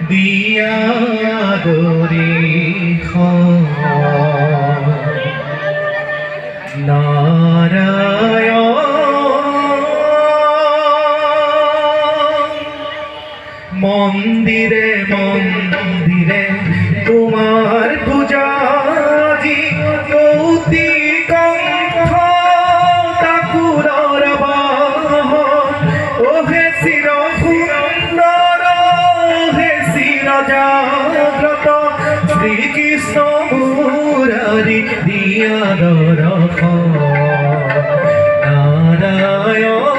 দিয়া গরি নারায়ণ মন্দিরে মন্দিরে তোমার পূজা জি কৌতি কণ্ঠ ঠাকুরর বাহন ওহে শির সুন্দর ওহে শির জাগ্রত শ্রীকৃষ্ণ মুরারি দিয়া দরখ নারায়ণ